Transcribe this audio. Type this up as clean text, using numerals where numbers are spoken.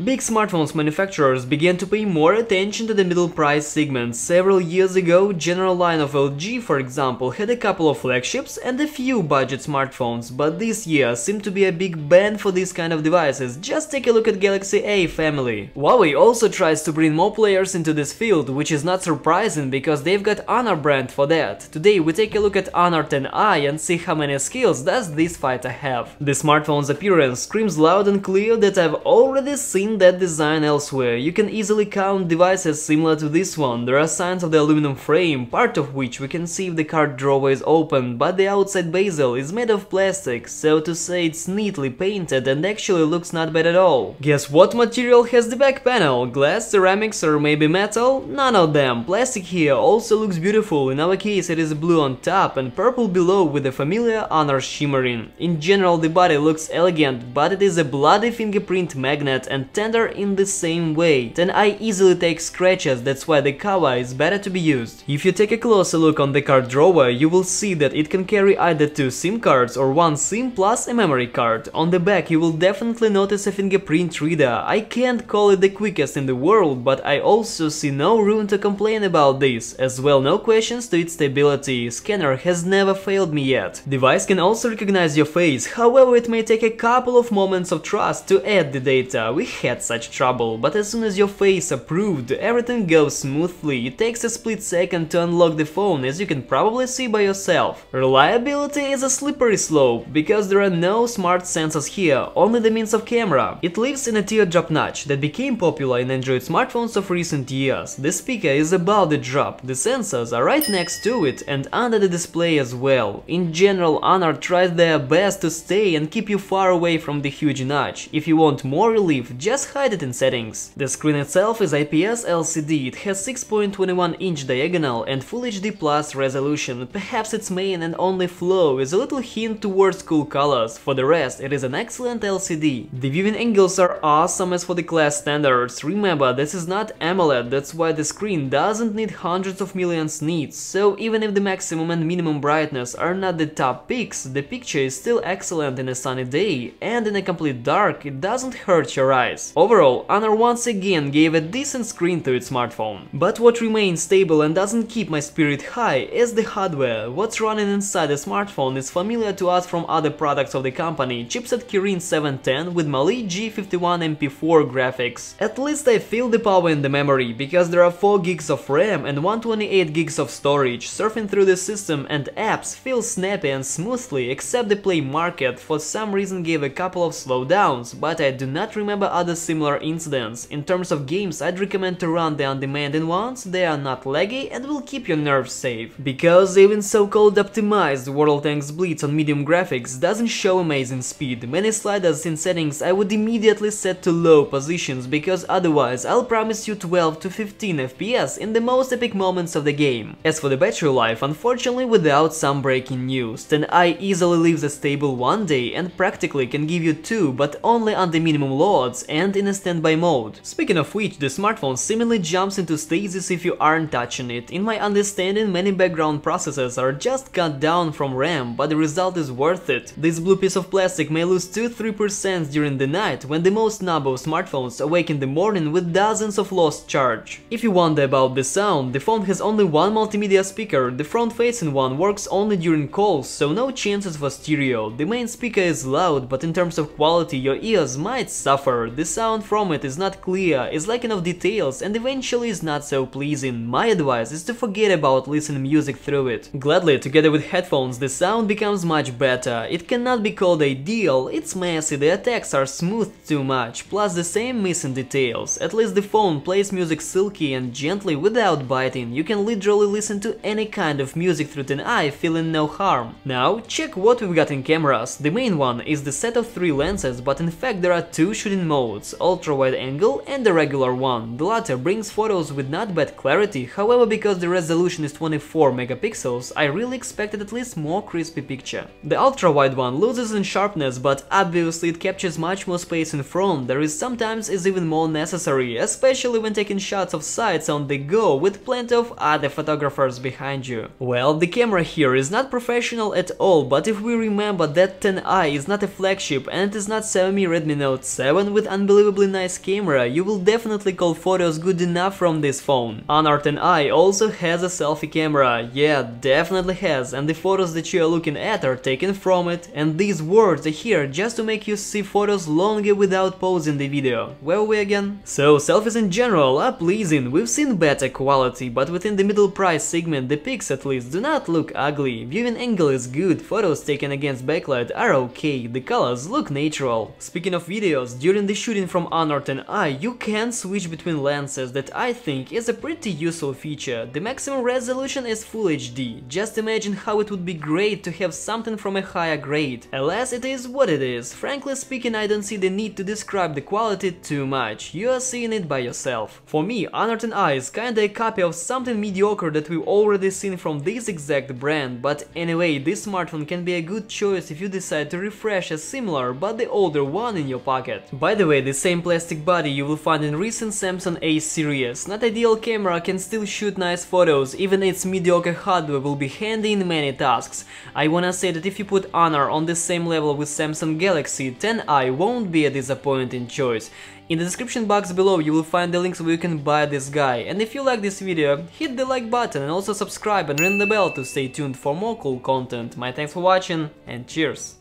Big smartphones manufacturers began to pay more attention to the middle price segment. Several years ago, general line of LG, for example, had a couple of flagships and a few budget smartphones, but this year seemed to be a big ban for these kind of devices. Just take a look at Galaxy A family. Huawei also tries to bring more players into this field, which is not surprising because they've got Honor brand for that. Today we take a look at Honor 10i and see how many skills does this fighter have. The smartphone's appearance screams loud and clear that I've already seen that design elsewhere. You can easily count devices similar to this one. There are signs of the aluminum frame, part of which we can see if the card drawer is open, but the outside bezel is made of plastic, so to say it's neatly painted and actually looks not bad at all. Guess what material has the back panel? Glass, ceramics or maybe metal? None of them. Plastic here also looks beautiful. In our case it is blue on top and purple below with the familiar Honor shimmering. In general the body looks elegant, but it is a bloody fingerprint magnet and tender in the same way. 10i easily takes scratches, that's why the cover is better to be used. If you take a closer look on the card drawer, you will see that it can carry either 2 SIM cards or 1 SIM plus a memory card. On the back you will definitely notice a fingerprint reader. I can't call it the quickest in the world, but I also see no room to complain about this. As well, no questions to its stability. Scanner has never failed me yet. Device can also recognize your face, however it may take a couple of moments of trust to add the data. We had such trouble, but as soon as your face approved, everything goes smoothly. It takes a split second to unlock the phone, as you can probably see by yourself. Reliability is a slippery slope, because there are no smart sensors here, only the means of camera. It lives in a teardrop notch that became popular in Android smartphones of recent years. The speaker is above the drop, the sensors are right next to it and under the display as well. In general, Honor tries their best to stay and keep you far away from the huge notch. If you want more relief, just hide it in settings. The screen itself is IPS LCD, it has 6.21-inch diagonal and Full HD Plus resolution. Perhaps its main and only flaw is a little hint towards cool colors. For the rest, it is an excellent LCD. The viewing angles are awesome as for the class standards. Remember, this is not AMOLED, that's why the screen doesn't need hundreds of millions nits, so even if the maximum and minimum brightness are not the top peaks, the picture is still excellent in a sunny day, and in a complete dark it doesn't hurt your eyes. Overall, Honor once again gave a decent screen to its smartphone. But what remains stable and doesn't keep my spirit high is the hardware. What's running inside the smartphone is familiar to us from other products of the company, chipset Kirin 710 with Mali G51 MP4 graphics. At least I feel the power in the memory, because there are 4 gigs of RAM and 128 gigs of storage. Surfing through the system and apps feels snappy and smoothly, except the Play Market for some reason gave a couple of slowdowns, but I do not remember other similar incidents. In terms of games, I'd recommend to run the on-demand ones. They are not laggy and will keep your nerves safe. Because even so-called optimized World Tanks Blitz on medium graphics doesn't show amazing speed. Many sliders in settings I would immediately set to low positions, because otherwise I'll promise you 12 to 15 FPS in the most epic moments of the game. As for the battery life, unfortunately without some breaking news. 10i easily lives a stable 1 day and practically can give you 2, but only on the minimum loads and in a standby mode. Speaking of which, the smartphone seemingly jumps into stasis if you aren't touching it. In my understanding, many background processes are just cut down from RAM, but the result is worth it. This blue piece of plastic may lose 2-3% during the night, when the most noble smartphones awake in the morning with dozens of lost charge. If you wonder about the sound, the phone has only one multimedia speaker. The front-facing one works only during calls, so no chances for stereo. The main speaker is loud, but in terms of quality your ears might suffer. The sound from it is not clear, is lacking of details and eventually is not so pleasing. My advice is to forget about listening music through it. Gladly, together with headphones, the sound becomes much better. It cannot be called ideal, it's messy, the attacks are smoothed too much, plus the same missing details. At least the phone plays music silky and gently without biting. You can literally listen to any kind of music through 10i feeling no harm. Now, check what we've got in cameras. The main one is the set of 3 lenses, but in fact there are 2 shooting modes, ultra-wide angle and the regular one. The latter brings photos with not bad clarity, however because the resolution is 24 megapixels, I really expected at least more crispy picture. The ultra-wide one loses in sharpness, but obviously it captures much more space in front. There is sometimes is even more necessary, especially when taking shots of sights on the go with plenty of other photographers behind you. Well, the camera here is not professional at all, but if we remember that 10i is not a flagship and it is not Xiaomi Redmi Note 7 with unbelievable unbelievably nice camera, you will definitely call photos good enough from this phone. Honor X also has a selfie camera, yeah, definitely has, and the photos that you are looking at are taken from it, and these words are here just to make you see photos longer without pausing the video. Where were we again? So, selfies in general are pleasing, we've seen better quality, but within the middle price segment the pics at least do not look ugly, viewing angle is good, photos taken against backlight are okay, the colors look natural. Speaking of videos, during the shooting from Honor X, you can switch between lenses that I think is a pretty useful feature. The maximum resolution is Full HD, just imagine how it would be great to have something from a higher grade. Alas, it is what it is. Frankly speaking, I don't see the need to describe the quality too much, you are seeing it by yourself. For me, Honor X is kinda a copy of something mediocre that we've already seen from this exact brand, but anyway, this smartphone can be a good choice if you decide to refresh a similar but the older one in your pocket. By the way, the same plastic body you will find in recent Samsung A series. Not ideal camera can still shoot nice photos, even its mediocre hardware will be handy in many tasks. I wanna say that if you put Honor on the same level with Samsung Galaxy, X won't be a disappointing choice. In the description box below you will find the links where you can buy this guy, and if you like this video, hit the like button and also subscribe and ring the bell to stay tuned for more cool content. My thanks for watching and cheers!